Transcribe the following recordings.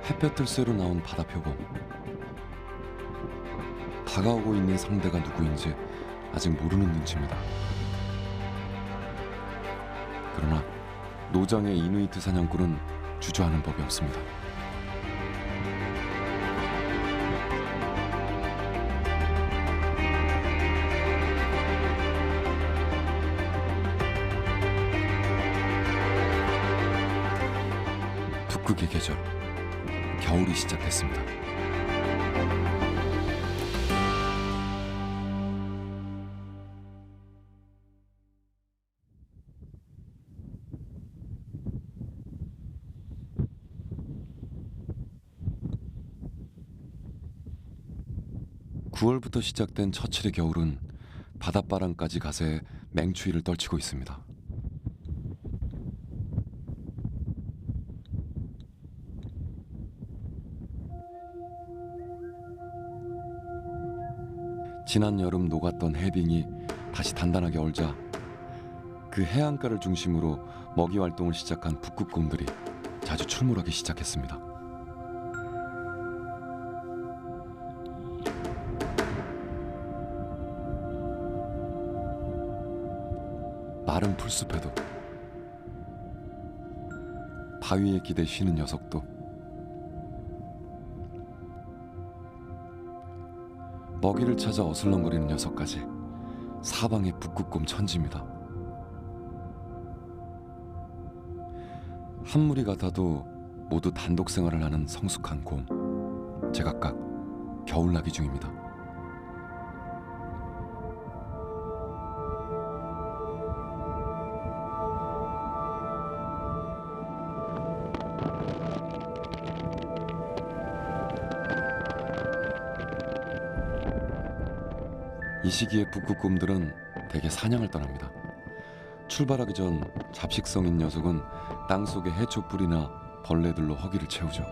햇볕을 쐬러 나온 바다 표범. 다가오고 있는 상대가 누구인지 아직 모르는 눈치입니다. 그러나 노장의 이누이트 사냥꾼은 주저하는 법이 없습니다. 북극의 계절, 겨울이 시작됐습니다. (9월부터) 시작된 처칠의 겨울은 바닷바람까지 가세 맹추위를 떨치고 있습니다. 지난 여름 녹았던 해빙이 다시 단단하게 얼자 그 해안가를 중심으로 먹이 활동을 시작한 북극곰들이 자주 출몰하기 시작했습니다. 마른 풀숲에도 바위에 기대 쉬는 녀석도 먹이를 찾아 어슬렁거리는 녀석까지 사방의 북극곰 천지입니다. 한 무리 같아도 모두 단독 생활을 하는 성숙한 곰, 제각각 겨울나기 중입니다. 이 시기에 북극곰들은 대개 사냥을 떠납니다. 출발하기 전 잡식성인 녀석은 땅속의 해초뿌리나 벌레들로 허기를 채우죠.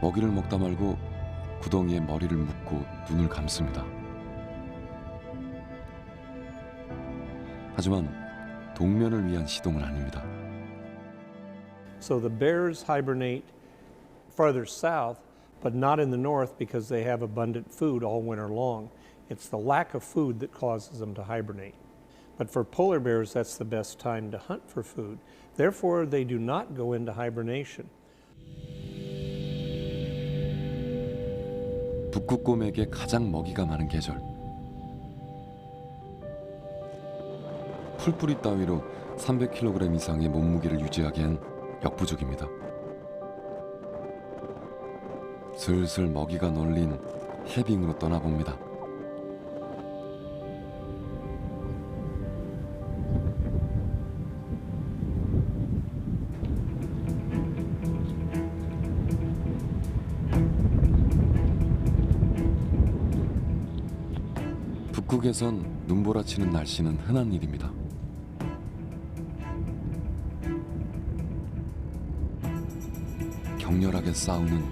먹이를 먹다 말고 구덩이에 머리를 묶고 눈을 감습니다. 하지만 동면을 위한 시동은 아닙니다. So the bears hibernate farther south, but not in the north because they have abundant food all winter long. It's the lack of food that causes them to hibernate. But for polar bears, that's the best time to hunt for food. Therefore, they do not go into hibernation. 북극곰에게 가장 먹이가 많은 계절. 풀뿌리 따위로 300kg 이상의 몸무게를 유지하기엔 역부족입니다. 슬슬 먹이가 널린 해빙으로 떠나봅니다. 북극에선 눈보라치는 날씨는 흔한 일입니다. 격렬하게 싸우는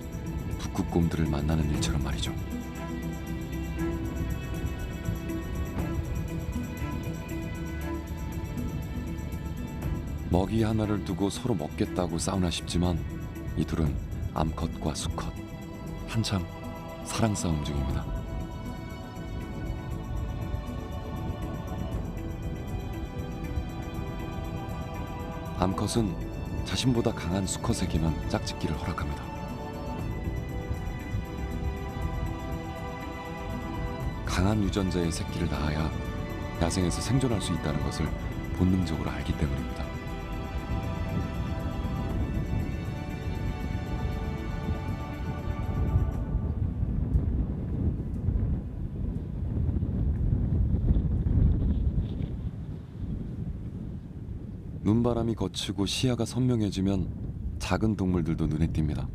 북극곰들을 만나는 일처럼 말이죠. 먹이 하나를 두고 서로 먹겠다고 싸우나 싶지만 이 둘은 암컷과 수컷 한창 사랑 싸움 중입니다. 암컷은 자신보다 강한 수컷에게만 짝짓기를 허락합니다. 강한 유전자의 새끼를 낳아야 야생에서 생존할 수 있다는 것을 본능적으로 알기 때문입니다. 눈바람이 거치고 시야가 선명해지면 작은 동물들도 눈에 띕니다.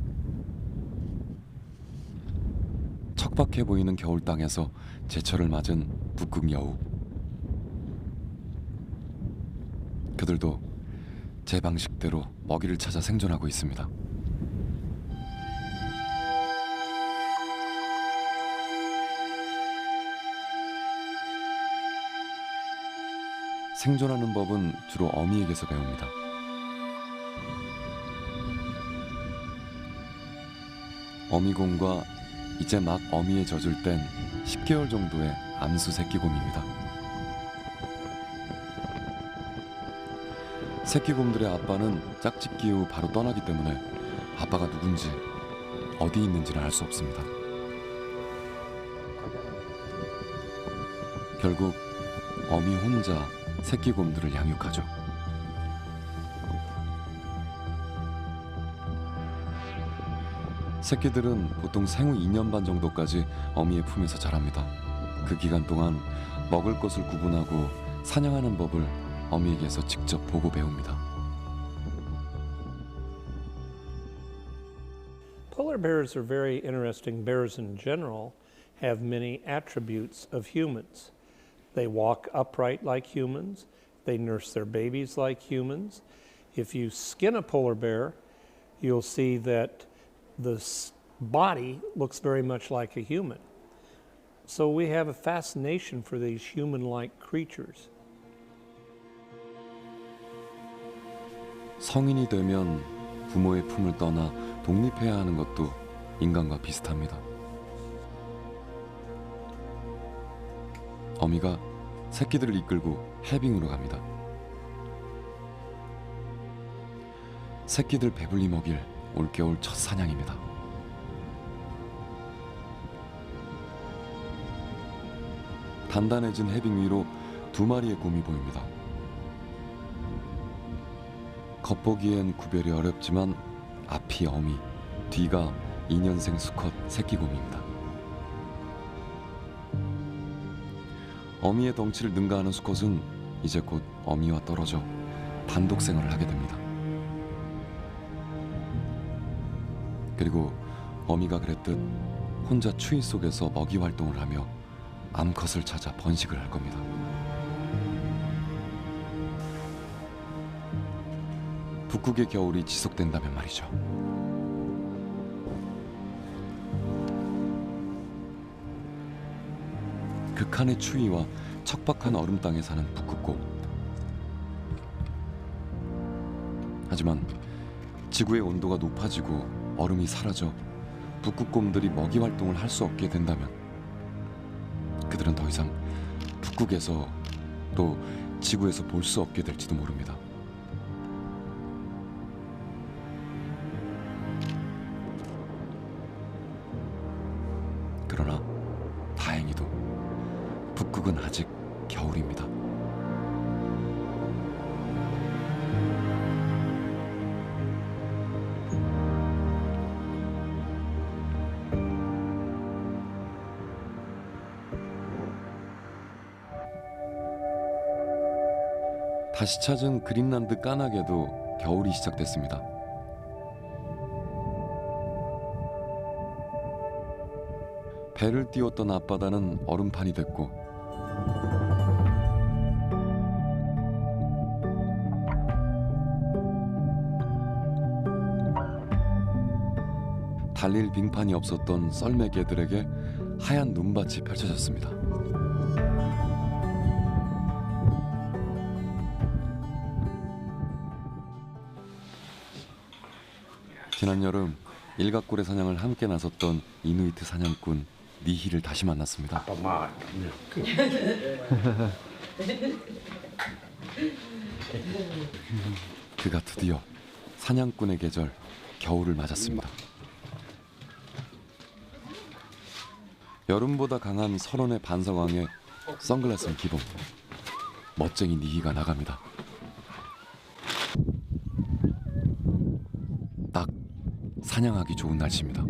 척박해 보이는 겨울 땅에서 제철을 맞은 북극 여우. 그들도 제 방식대로 먹이를 찾아 생존하고 있습니다. 생존하는 법은 주로 어미에게서 배웁니다. 어미곰과 이제 막 어미에 젖을 땐 10개월 정도의 암수 새끼곰입니다. 새끼곰들의 아빠는 짝짓기 후 바로 떠나기 때문에 아빠가 누군지 어디 있는지를 알 수 없습니다. 결국 어미 혼자 새끼곰들을 양육하죠. 새끼들은 보통 생후 2년 반 정도까지 어미의 품에서 자랍니다. 그 기간 동안 먹을 것을 구분하고 사냥하는 법을 어미에게서 직접 보고 배웁니다. Polar bears are very interesting. Bears in general have many attributes of humans. They walk upright like humans. They nurse their babies like humans. If you skin a polar bear, you'll see that the body looks very much like a human. So we have a fascination for these human-like creatures. 성인이 되면 부모의 품을 떠나 독립해야 하는 것도 인간과 비슷합니다. 어미가 새끼들을 이끌고 해빙으로 갑니다. 새끼들 배불리 먹일 올겨울 첫 사냥입니다. 단단해진 해빙 위로 2마리의 곰이 보입니다. 겉보기엔 구별이 어렵지만 앞이 어미, 뒤가 2년생 수컷 새끼곰입니다. 어미의 덩치를 능가하는 수컷은 이제 곧 어미와 떨어져 단독 생활을 하게 됩니다. 그리고 어미가 그랬듯 혼자 추위 속에서 먹이 활동을 하며 암컷을 찾아 번식을 할 겁니다. 북극의 겨울이 지속된다면 말이죠. 극한의 추위와 척박한 얼음 땅에 사는 북극곰. 하지만 지구의 온도가 높아지고 얼음이 사라져 북극곰들이 먹이 활동을 할 수 없게 된다면 그들은 더 이상 북극에서 또 지구에서 볼 수 없게 될지도 모릅니다. 그러나 다행히도 북극은 아직 겨울입니다. 다시 찾은 그린란드 까나게도 겨울이 시작됐습니다. 배를 띄웠던 앞바다는 얼음판이 됐고 달릴 빙판이 없었던 썰매개들에게 하얀 눈밭이 펼쳐졌습니다. 지난 여름 일각고래 사냥을 함께 나섰던 이누이트 사냥꾼 니히를 다시 만났습니다. 그가 드디어 사냥꾼의 계절 겨울을 맞았습니다. 여름보다 강한 설원의 반사광에 선글라스는 기본. 멋쟁이 니히가 나갑니다. 딱 사냥하기 좋은 날씨입니다.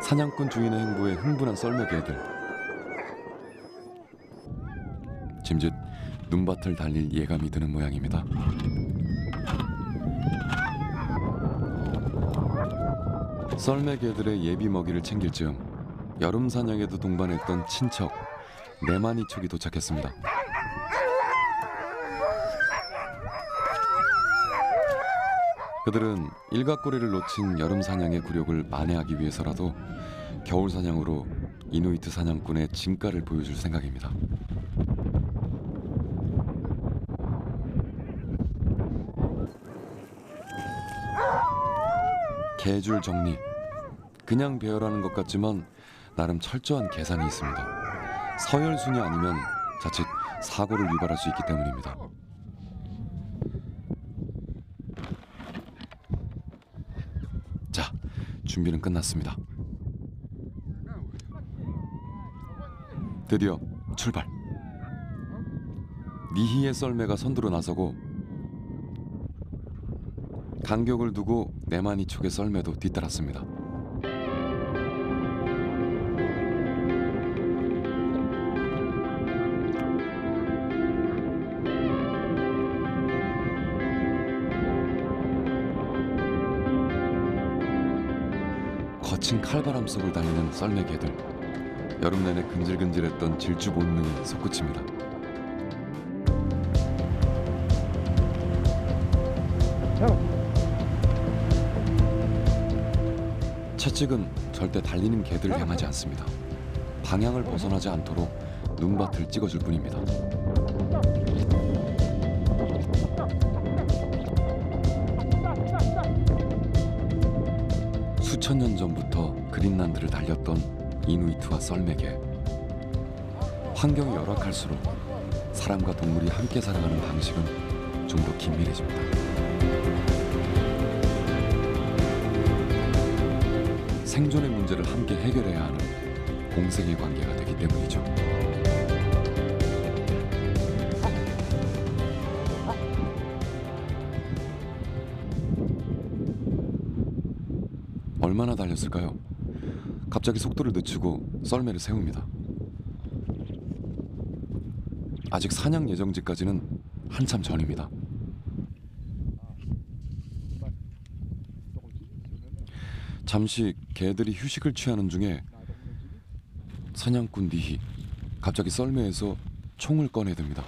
사냥꾼 주인의 행보에 흥분한 썰매개들. 짐짓 눈밭을 달릴 예감이 드는 모양입니다. 썰매개들의 예비 먹이를 챙길 즈음 여름 사냥에도 동반했던 친척 네마니촉이 도착했습니다. 그들은 일각고래를 놓친 여름 사냥의 굴욕을 만회하기 위해서라도 겨울 사냥으로 이누이트 사냥꾼의 진가를 보여줄 생각입니다. 개줄 정리. 그냥 배열하는 것 같지만 나름 철저한 계산이 있습니다. 서열순이 아니면 자칫 사고를 유발할 수 있기 때문입니다. 자, 준비는 끝났습니다. 드디어 출발. 니히의 썰매가 선두로 나서고 간격을 두고 네마니 촉의 썰매도 뒤따랐습니다. 거친 칼바람 속을 달리는 썰매개들. 여름 내내 근질근질했던 질주 본능이 솟구칩니다. 채찍은 절대 달리는 개들을 향하지 않습니다. 방향을 벗어나지 않도록 눈밭을 찍어줄 뿐입니다. 수천 년 전부터 그린란드를 달렸던 이누이트와 썰매개. 환경이 열악할수록 사람과 동물이 함께 살아가는 방식은 좀 더 긴밀해집니다. 생존의 문제를 함께 해결해야 하는 공생의 관계가 되기 때문이죠. 얼마나 달렸을까요? 갑자기 속도를 늦추고 썰매를 세웁니다. 아직 사냥 예정지까지는 한참 전입니다. 잠시 개들이 휴식을 취하는 중에 사냥꾼 니히 갑자기 썰매에서 총을 꺼내듭니다.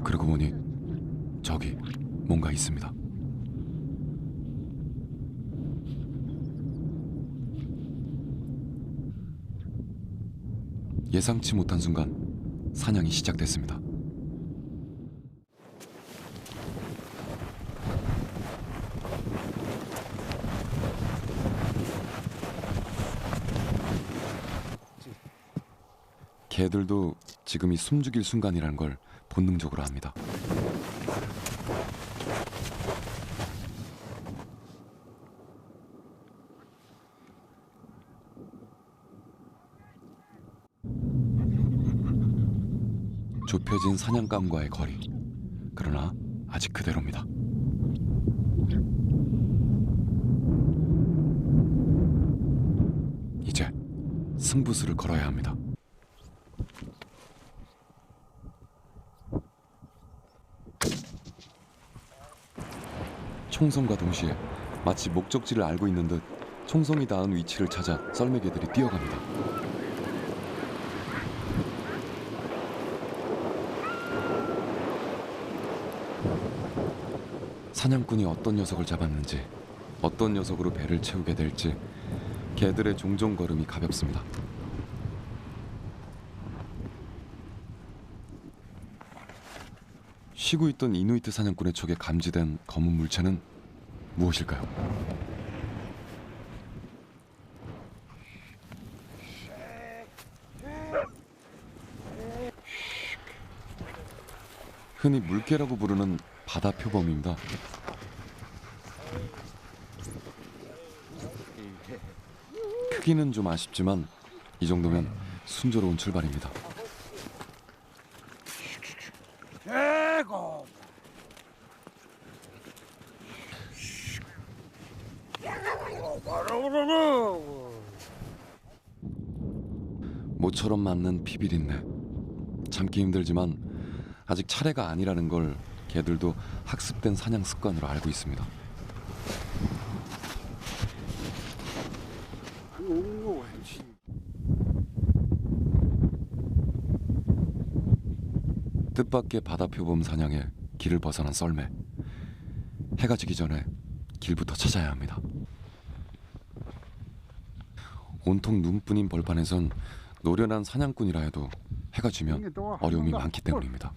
그러고 보니 저기 뭔가 있습니다. 예상치 못한 순간 사냥이 시작됐습니다. 개들도 지금이 숨죽일 순간이라는 걸 본능적으로 압니다. 좁혀진 사냥감과의 거리. 그러나 아직 그대로입니다. 이제 승부수를 걸어야 합니다. 총성과 동시에 마치 목적지를 알고 있는 듯 총성이 닿은 위치를 찾아 썰매개들이 뛰어갑니다. 사냥꾼이 어떤 녀석을 잡았는지, 어떤 녀석으로 배를 채우게 될지 개들의 종종 걸음이 가볍습니다. 쉬고 있던 이누이트 사냥꾼의 촉에 감지된 검은 물체는 무엇일까요? 흔히 물개라고 부르는 바다 표범입니다. 크기는 좀 아쉽지만 이 정도면 순조로운 출발입니다. 모처럼 맞는 피비린내. 참기 힘들지만 아직 차례가 아니라는 걸 개들도 학습된 사냥 습관으로 알고 있습니다. 뜻밖의 바다 표범 사냥에 길을 벗어난 썰매. 해가 지기 전에 길부터 찾아야 합니다. 온통 눈뿐인 벌판에선 노련한 사냥꾼이라 해도 해가 지면 어려움이 많기 때문입니다.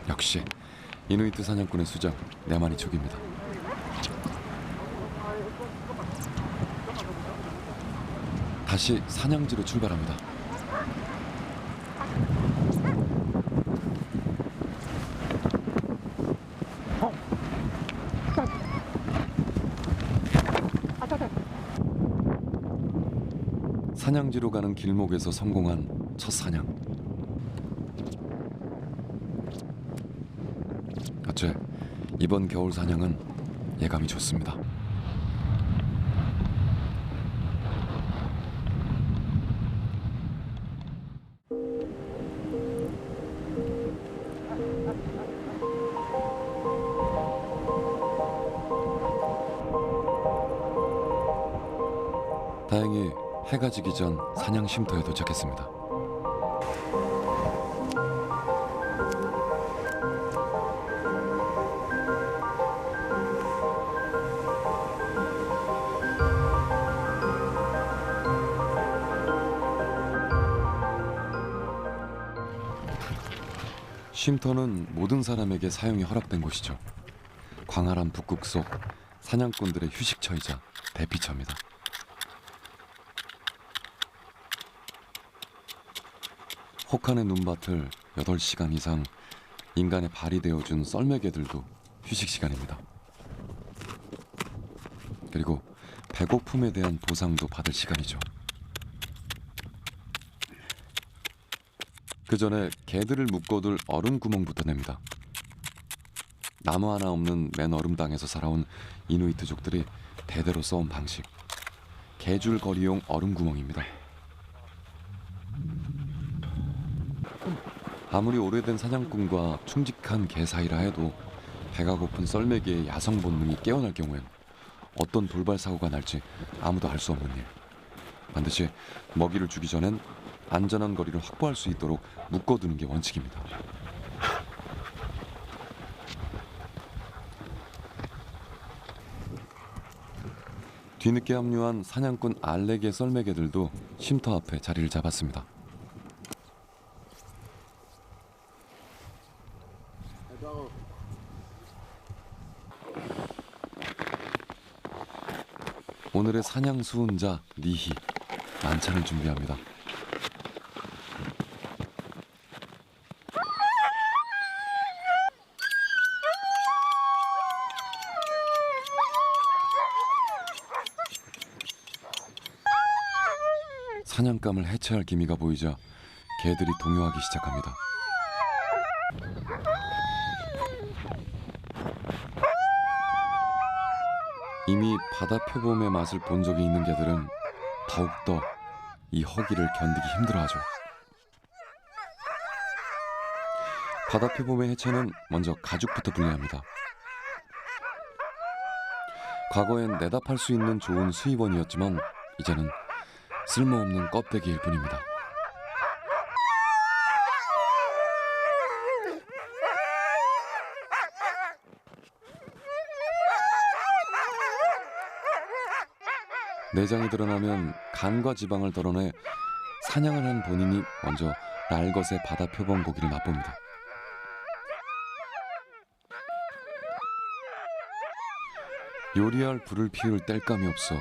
역시 이누이트 사냥꾼의 수작 네마니 족입니다. 다시 사냥지로 출발합니다. 사냥지로 가는 길목에서 성공한 첫 사냥. 어째 이번 겨울 사냥은 예감이 좋습니다. 다행히 해가 지기 전 사냥 쉼터에 도착했습니다. 쉼터는 모든 사람에게 사용이 허락된 곳이죠. 광활한 북극 속 사냥꾼들의 휴식처이자 대피처입니다. 혹한의 눈밭을 8시간 이상 인간의 발이 되어준 썰매개들도 휴식 시간입니다. 그리고 배고픔에 대한 보상도 받을 시간이죠. 그 전에 개들을 묶어둘 얼음 구멍부터 냅니다. 나무 하나 없는 맨 얼음 땅에서 살아온 이누이트족들이 대대로 써온 방식, 개줄 거리용 얼음 구멍입니다. 아무리 오래된 사냥꾼과 충직한 개 사이라 해도 배가 고픈 썰매개의 야성 본능이 깨어날 경우엔 어떤 돌발 사고가 날지 아무도 알 수 없는 일. 반드시 먹이를 주기 전엔 안전한 거리를 확보할 수 있도록 묶어두는 게 원칙입니다. 뒤늦게 합류한 사냥꾼 알렉의 썰매개들도 쉼터 앞에 자리를 잡았습니다. 오늘의 사냥 수훈자 니히 만찬을 준비합니다. 사냥감을 해체할 기미가 보이자 개들이 동요하기 시작합니다. 이미 바다 표범의 맛을 본 적이 있는 개들은 더욱더 이 허기를 견디기 힘들어하죠. 바다 표범의 해체는 먼저 가죽부터 분리합니다. 과거엔 내다 팔 수 있는 좋은 수입원이었지만 이제는 쓸모없는 껍데기일 뿐입니다. 내장이 드러나면 간과 지방을 덜어내 사냥을 한 본인이 먼저 날것의 바다 표범 고기를 맛봅니다. 요리할 불을 피울 땔감이 없어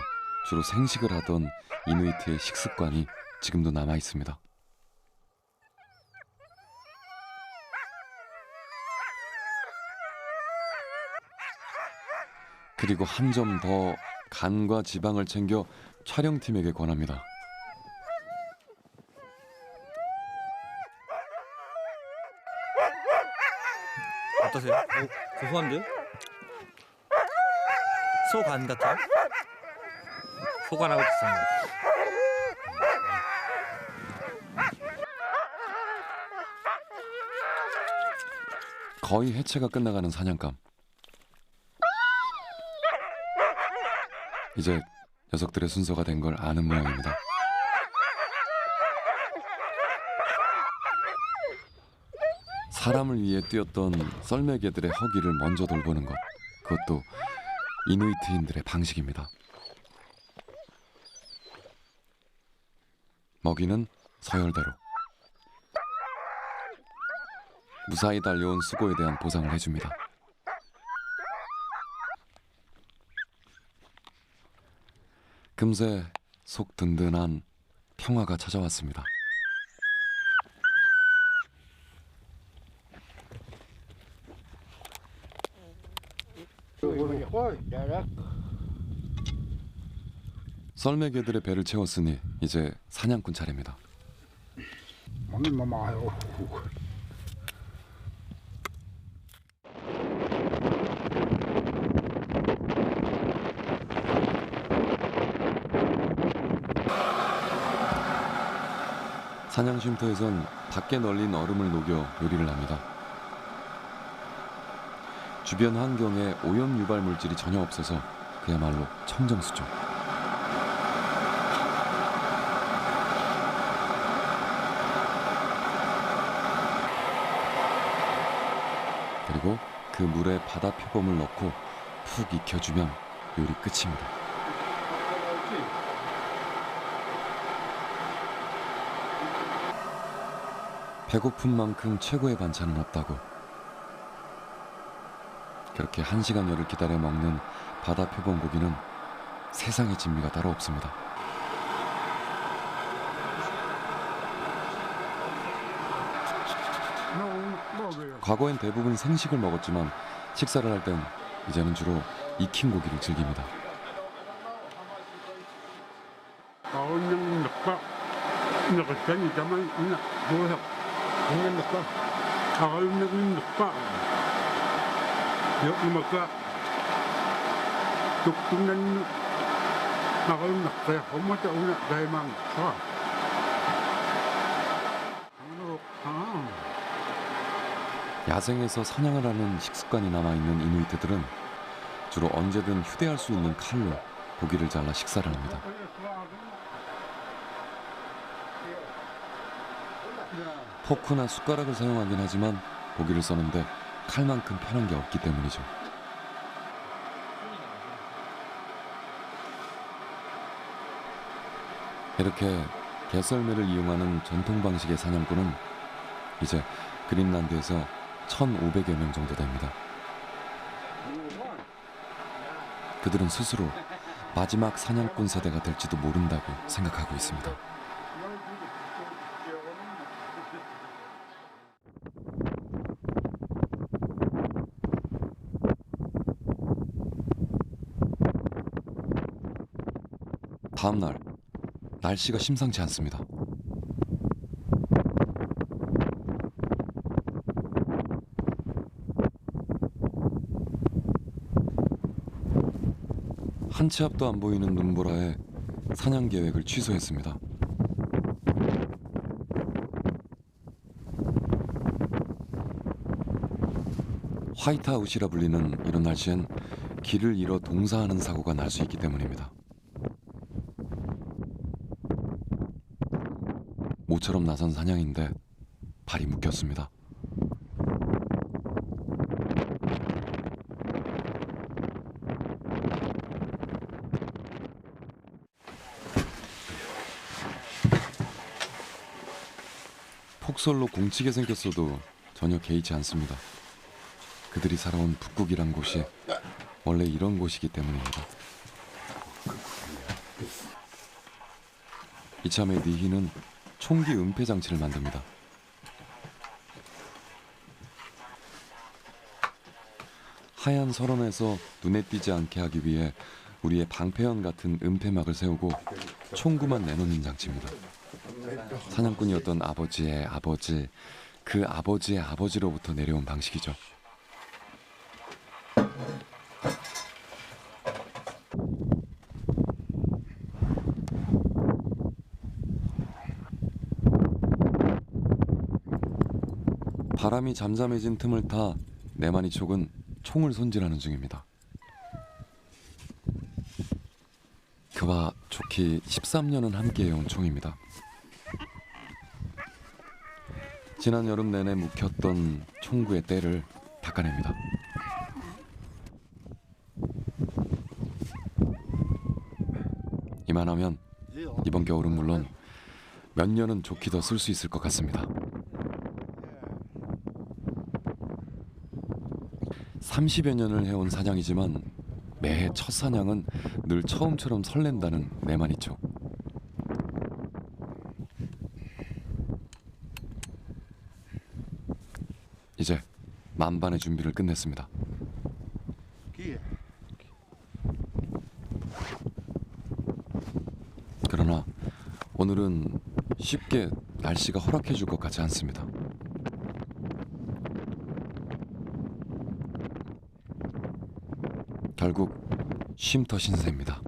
주로 생식을 하던 이누이트의 식습관이 지금도 남아 있습니다. 그리고 한 점 더 간과 지방을 챙겨 촬영팀에게 권합니다. 어떠세요? 고소한데요? 소간 같아요? 소간하고 비슷한 것 같아요. 거의 해체가 끝나가는 사냥감. 이제 녀석들의 순서가 된 걸 아는 모양입니다. 사람을 위해 뛰었던 썰매개들의 허기를 먼저 돌보는 것, 그것도 이누이트인들의 방식입니다. 먹이는 서열대로. 무사히 달려온 수고에 대한 보상을 해줍니다. 금세 속 든든한 평화가 찾아왔습니다. 썰매개들의 배를 채웠으니 이제 사냥꾼 차례입니다. 사냥 쉼터에선 밖에 널린 얼음을 녹여 요리를 합니다. 주변 환경에 오염 유발 물질이 전혀 없어서 그야말로 청정수죠. 그리고 그 물에 바다 표범을 넣고 푹 익혀주면 요리 끝입니다. 배고픈 만큼 최고의 반찬은 없다고. 그렇게 1시간여를 기다려 먹는 바다 표범 고기는 세상의 진미가 따로 없습니다. 과거엔 대부분 생식을 먹었지만 식사를 할 땐 이제는 주로 익힌 고기를 즐깁니다. 야생에서 사냥을 하는 식습관이 남아있는 이누이트들은 주로 언제든 휴대할 수 있는 칼로 고기를 잘라 식사를 합니다. 포크나 숟가락을 사용하긴 하지만 고기를 써는데 칼만큼 편한 게 없기 때문이죠. 이렇게 개썰매를 이용하는 전통 방식의 사냥꾼은 이제 그린란드에서 1,500여 명 정도 됩니다. 그들은 스스로 마지막 사냥꾼 세대가 될지도 모른다고 생각하고 있습니다. 다음 날, 날씨가 심상치 않습니다. 한 치 앞도 안 보이는 눈보라에 사냥 계획을 취소했습니다. 화이트아웃이라 불리는 이런 날씨엔 길을 잃어 동사하는 사고가 날 수 있기 때문입니다. 모처럼 나선 사냥인데 발이 묶였습니다. 폭설로 공치게 생겼어도 전혀 개의치 않습니다. 그들이 살아온 북극이란 곳이 원래 이런 곳이기 때문입니다. 이참에 니히는 총기 은폐 장치를 만듭니다. 하얀 설원에서 눈에 띄지 않게 하기 위해 우리의 방패연 같은 은폐막을 세우고 총구만 내놓는 장치입니다. 사냥꾼이었던 아버지의 아버지, 그 아버지의 아버지로부터 내려온 방식이죠. 바람이 잠잠해진 틈을 타 네마니촉은 총을 손질하는 중입니다. 그와 촉히 13년은 함께해온 총입니다. 지난 여름 내내 묵혔던 총구의 때를 닦아냅니다. 이만하면 이번 겨울은 물론 몇 년은 좋게 더 쓸 수 있을 것 같습니다. 30여 년을 해온 사냥이지만 매해 첫 사냥은 늘 처음처럼 설렌다는 내만이죠. 이제 만반의 준비를 끝냈습니다. 그러나 오늘은 쉽게 날씨가 허락해 줄 것 같지 않습니다. 결국 쉼터 신세입니다.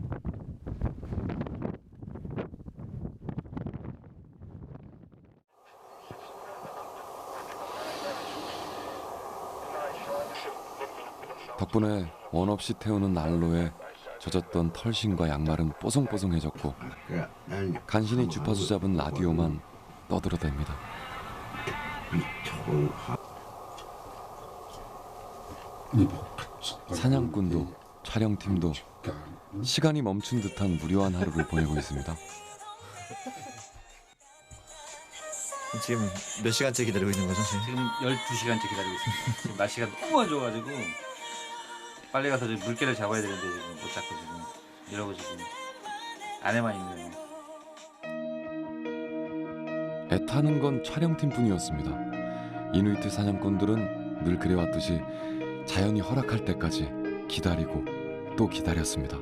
덕분에 원 없이 태우는 난로에 젖었던 털신과 양말은 뽀송뽀송해졌고 간신히 주파수 잡은 라디오만 떠들어댑니다. 사냥꾼도 촬영팀도 시간이 멈춘 듯한 무료한 하루를 보내고 있습니다. 지금 몇 시간째 기다리고 있는 거죠? 지금 12시간째 기다리고 있습니다. 지금 날씨가 너무 안 좋아가지고 빨리 가서 지금 물개를 잡아야 되는데 지금 못 잡고 지금 이러고 지금 안에만 있네요. 애타는 건 촬영팀뿐이었습니다. 이누이트 사냥꾼들은 늘 그래왔듯이 자연이 허락할 때까지 기다리고 또 기다렸습니다.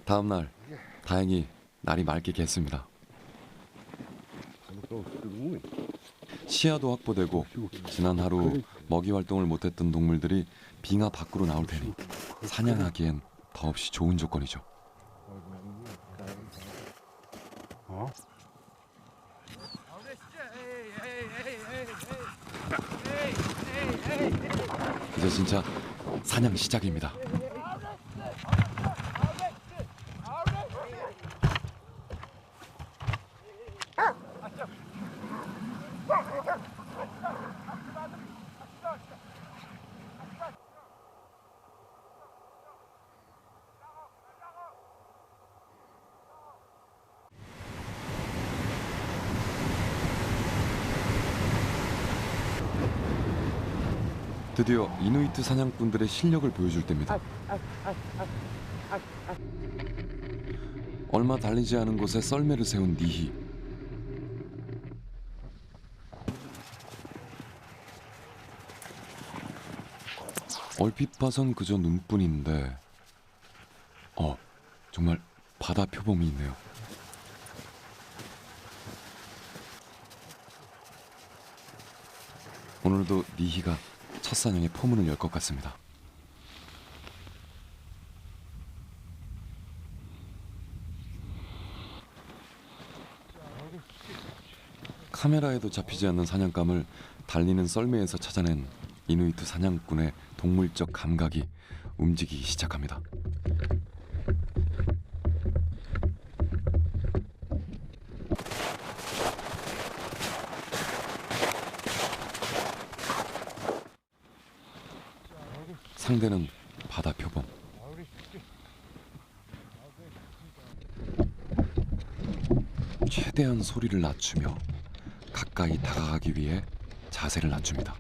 다음 날 다행히 날이 맑게 갰습니다. 시야도 확보되고 지난 하루 먹이 활동을 못했던 동물들이 빙하 밖으로 나올 테니 사냥하기엔 더없이 좋은 조건이죠. 이제 진짜 사냥 시작입니다. 드디어 이누이트 사냥꾼들의 실력을 보여줄 때입니다. 얼마 달리지 않은 곳에 썰매를 세운 니히. 얼핏 봐선 그저 눈뿐인데 정말 바다 표범이 있네요. 오늘도 니히가 첫 사냥의 포문을 열 것 같습니다. 카메라에도 잡히지 않는 사냥감을 달리는 썰매에서 찾아낸 이누이트 사냥꾼의 동물적 감각이 움직이기 시작합니다. 상대는 바다 표범. 최대한 소리를 낮추며 가까이 다가가기 위해 자세를 낮춥니다.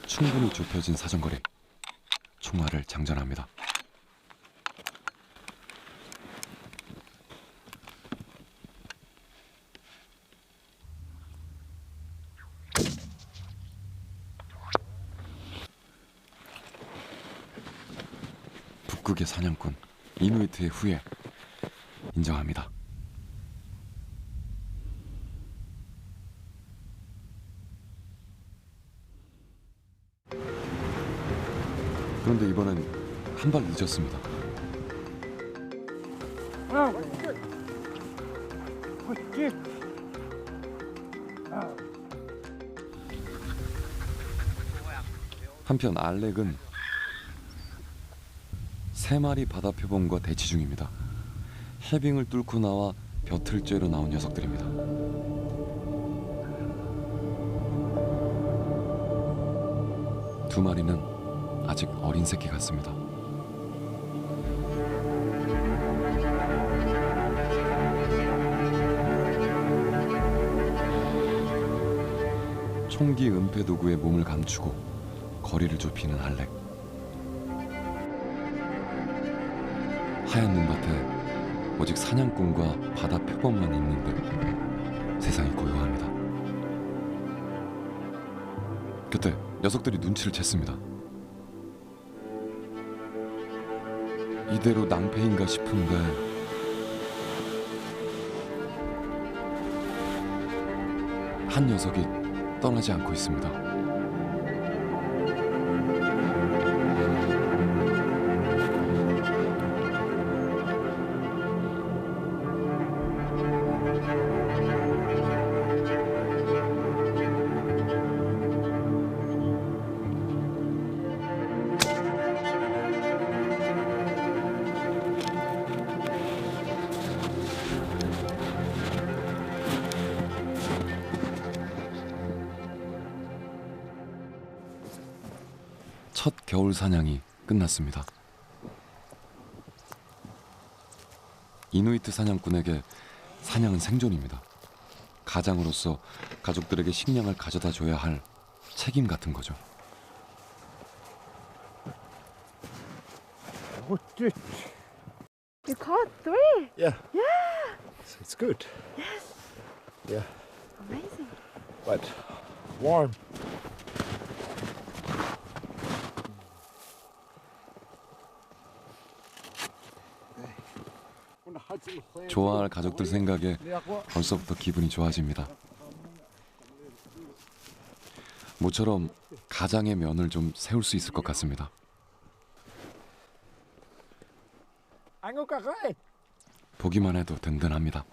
충분히 좁혀진 사정거리. 총알을 장전합니다. 북극의 사냥꾼 이누이트의 후예 인정합니다. 그런데 이번엔 한 발 늦었습니다. 한편 알렉은 3마리 바다 표범과 대치 중입니다. 해빙을 뚫고 나와 벼틀 쬐러 나온 녀석들입니다. 두 마리는 아직 어린 새끼 같습니다. 총기 은폐 도구에 몸을 감추고 거리를 좁히는 알렉. 하얀 눈밭에 오직 사냥꾼과 바다 표범만 있는데 세상이 고요합니다. 그때 녀석들이 눈치를 챘습니다. 이대로 낭패인가 싶은데 한 녀석이 떠나지 않고 있습니다. 첫 겨울 사냥이 끝났습니다. 이누이트 사냥꾼에게 사냥은 생존입니다. 가장으로서 가족들에게 식량을 가져다 줘야 할 책임 같은 거죠. You caught 3. Yeah. Yeah. It's good. Yes. Yeah. Amazing. But warm. 좋아할 가족들 생각에 벌써부터 기분이 좋아집니다. 모처럼 가장의 면을 좀 세울 수 있을 것 같습니다. 보기만 해도 든든합니다.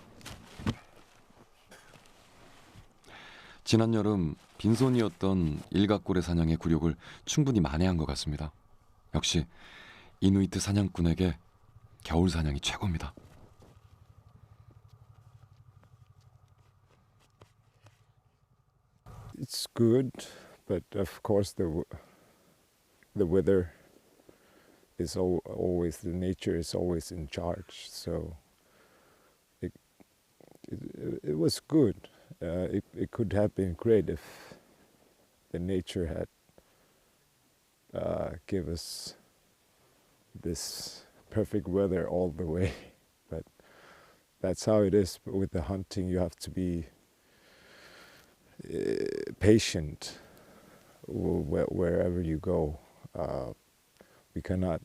지난 여름 빈손이었던 일각고래 사냥의 굴욕을 충분히 만회한 것 같습니다. 역시 이누이트 사냥꾼에게 겨울 사냥이 최고입니다. It's good, but of course the weather is always, the nature is always in charge. So it was good. It could have been great if the nature had give us this perfect weather all the way. But that's how it is. But with the hunting, you have to be patient wherever you go. We cannot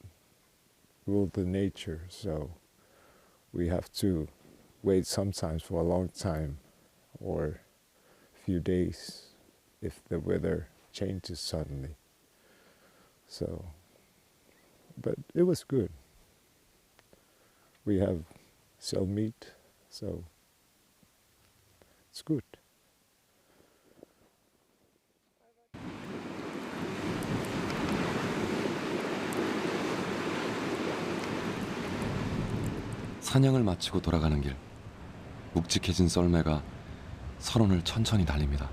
rule the nature, so we have to wait sometimes for a long time or a few days if the weather changes suddenly. So, but it was good. We have sell meat, so it's good. 사냥을 마치고 돌아가는 길, 묵직해진 썰매가 설원을 천천히 달립니다.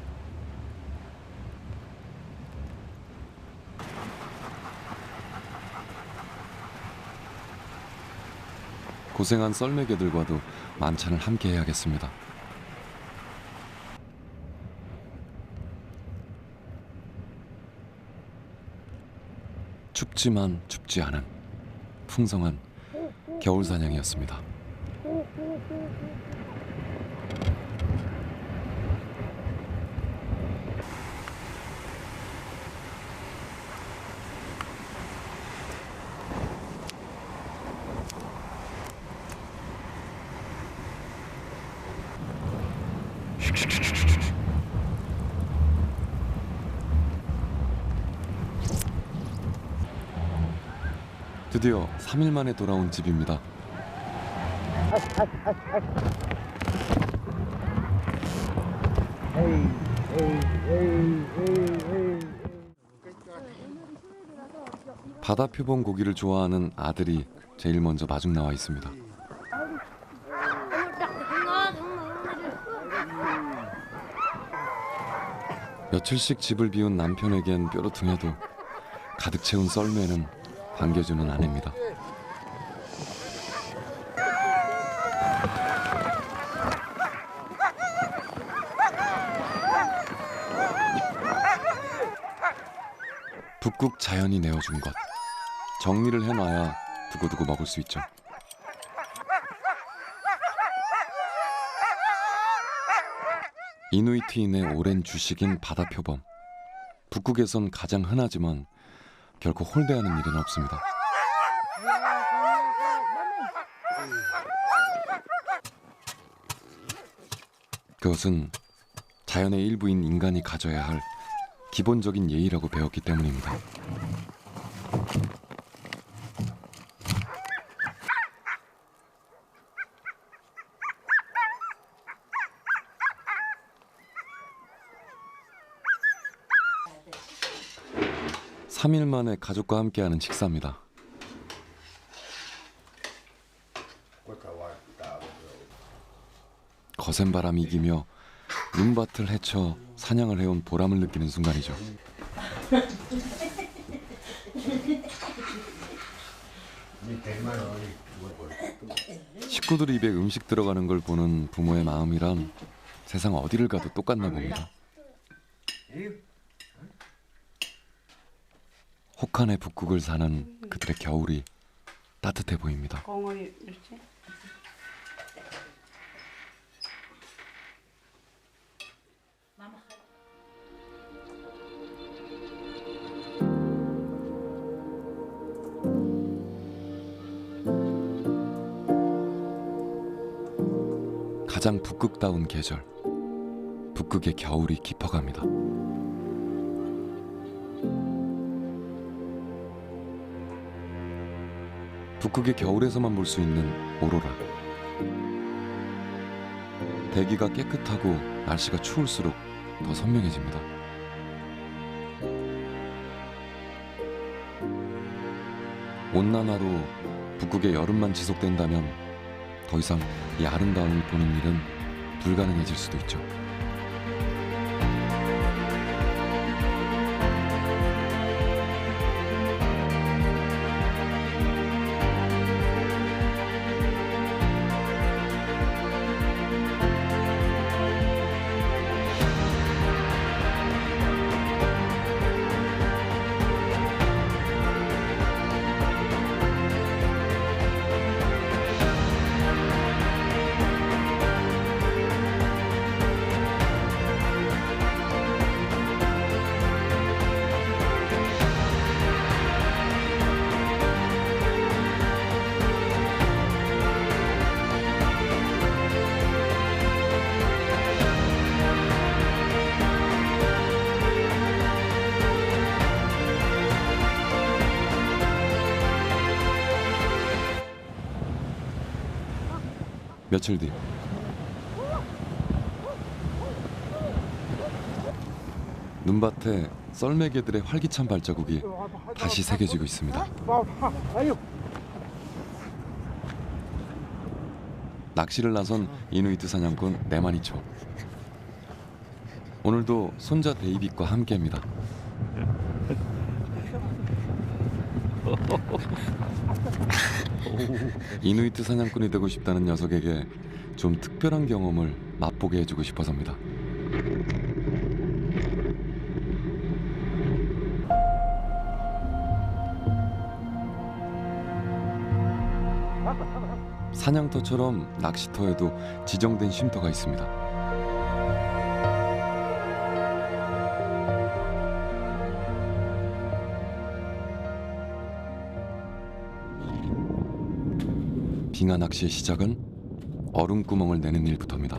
고생한 썰매개들과도 만찬을 함께 해야겠습니다. 춥지만 춥지 않은 풍성한 겨울 사냥이었습니다. 드디어 3일 만에 돌아온 집입니다. 바다 표범 고기를 좋아하는 아들이 제일 먼저 마중 나와 있습니다. 며칠씩 집을 비운 남편에겐 뾰루퉁해도 가득 채운 썰매는 반겨주는 아내입니다. 북극 자연이 내어준 것. 정리를 해놔야 두고두고 먹을 수 있죠. 이누이트인의 오랜 주식인 바다 표범. 북극에선 가장 흔하지만 결코 홀대하는 일은 없습니다. 그것은 자연의 일부인 인간이 가져야 할 기본적인 예의라고 배웠기 때문입니다. 삼 일 만에 가족과 함께하는 식사입니다. 거센 바람이 이기며 눈밭을 헤쳐 사냥을 해온 보람을 느끼는 순간이죠. 식구들 입에 음식 들어가는 걸 보는 부모의 마음이란 세상 어디를 가도 똑같나 봅니다. 혹한의 북극을 사는 그들의 겨울이 따뜻해 보입니다. 가장 북극다운 계절, 북극의 겨울이 깊어갑니다. 북극의 겨울에서만 볼 수 있는 오로라. 대기가 깨끗하고 날씨가 추울수록 더 선명해집니다. 온난화로 북극의 여름만 지속된다면 더 이상 이 아름다움을 보는 일은 불가능해질 수도 있죠. 며칠 뒤 눈밭에 썰매개들의 활기찬 발자국이 다시 새겨지고 있습니다. 낚시를 나선 이누이트 사냥꾼 네마니초. 오늘도 손자 데이빗과 함께합니다. 이누이트 사냥꾼이 되고 싶다는 녀석에게 좀 특별한 경험을 맛보게 해주고 싶어서입니다. 사냥터처럼 낚시터에도 지정된 쉼터가 있습니다. 빙하 낚시의 시작은 얼음구멍을 내는 일부터입니다.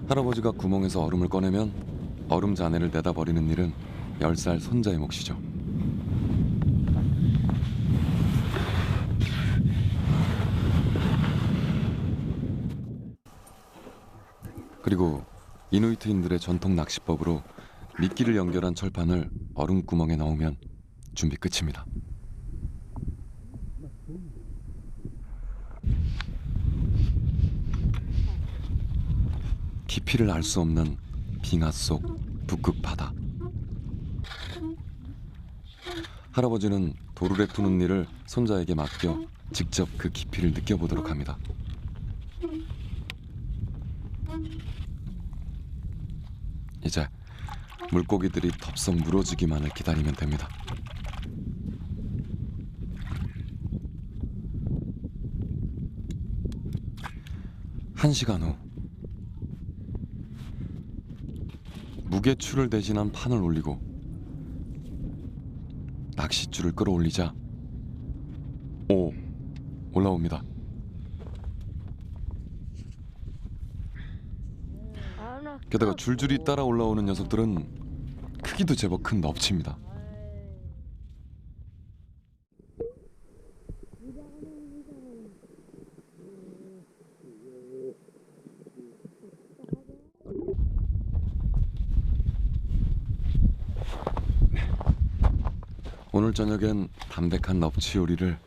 할아버지가 구멍에서 얼음을 꺼내면 얼음 잔해를 내다 버리는 일은 10살 손자의 몫이죠. 그리고 이누이트인들의 전통 낚시법으로 미끼를 연결한 철판을 얼음구멍에 넣으면 준비 끝입니다. 깊이를 알 수 없는 빙하 속 북극 바다. 할아버지는 돌을 푸는 일을 손자에게 맡겨 직접 그 깊이를 느껴보도록 합니다. 이제 물고기들이 덥석 물어주기만을 기다리면 됩니다. 한 시간 후 무게추를 대신한 판을 올리고 낚싯줄을 끌어올리자 올라옵니다. 게다가 줄줄이 따라 올라오는 녀석들은 크기도 제법 큰 넙치입니다. 오늘 저녁엔 담백한 넙치 요리를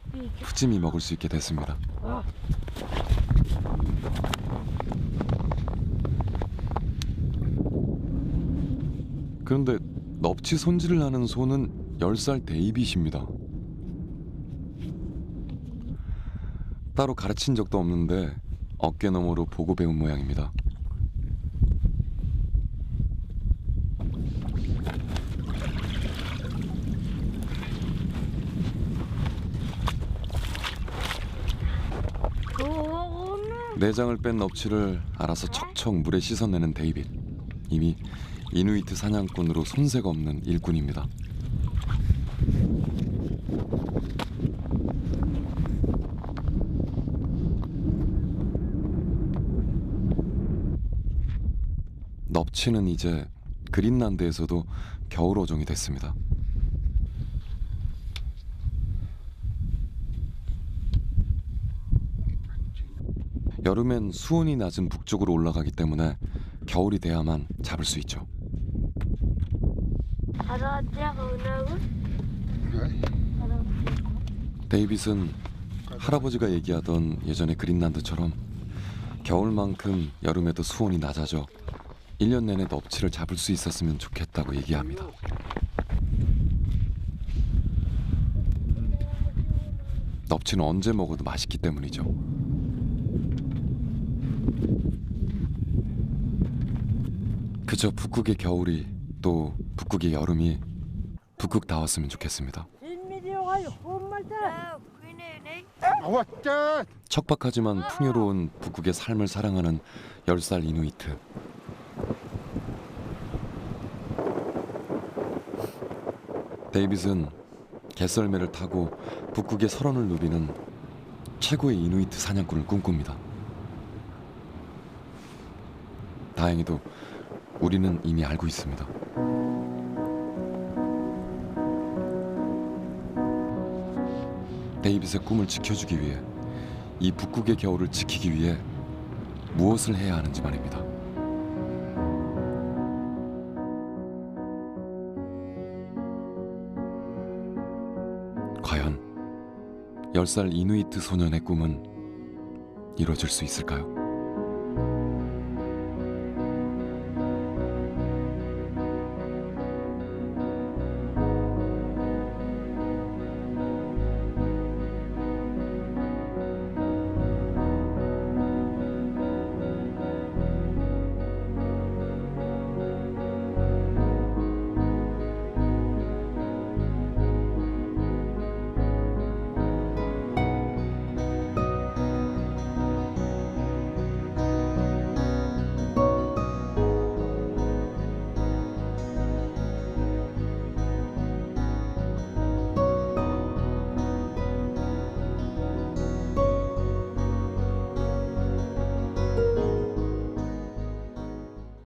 푸짐히 먹을 수 있게 됐습니다. 그런데 넙치 손질을 하는 소는 10살 데이빗입니다. 따로 가르친 적도 없는데 어깨너머로 보고 배운 모양입니다. 내장을 뺀 넙치를 알아서 척척 물에 씻어내는 데이빗. 이미 이누이트 사냥꾼으로 손색 없는 일꾼입니다. 넙치는 이제 그린란드에서도 겨울 어종이 됐습니다. 여름엔 수온이 낮은 북쪽으로 올라가기 때문에 겨울이 돼야만 잡을 수 있죠. 데이빗은 할아버지가 얘기하던 예전의 그린란드처럼 겨울만큼 여름에도 수온이 낮아져 1년 내내 넙치를 잡을 수 있었으면 좋겠다고 얘기합니다. 넙치는 언제 먹어도 맛있기 때문이죠. 그저 북극의 겨울이 또 북극의 여름이 북극다웠으면 좋겠습니다. 척박하지만 풍요로운 북극의 삶을 사랑하는 10살 이누이트. 데이빗은 개썰매를 타고 북극의 설원을 누비는 최고의 이누이트 사냥꾼을 꿈꿉니다. 다행히도 우리는 이미 알고 있습니다. 데이빗의 꿈을 지켜주기 위해, 이 북극의 겨울을 지키기 위해 무엇을 해야 하는지 말입니다. 과연 10살 이누이트 소년의 꿈은 이루어질 수 있을까요?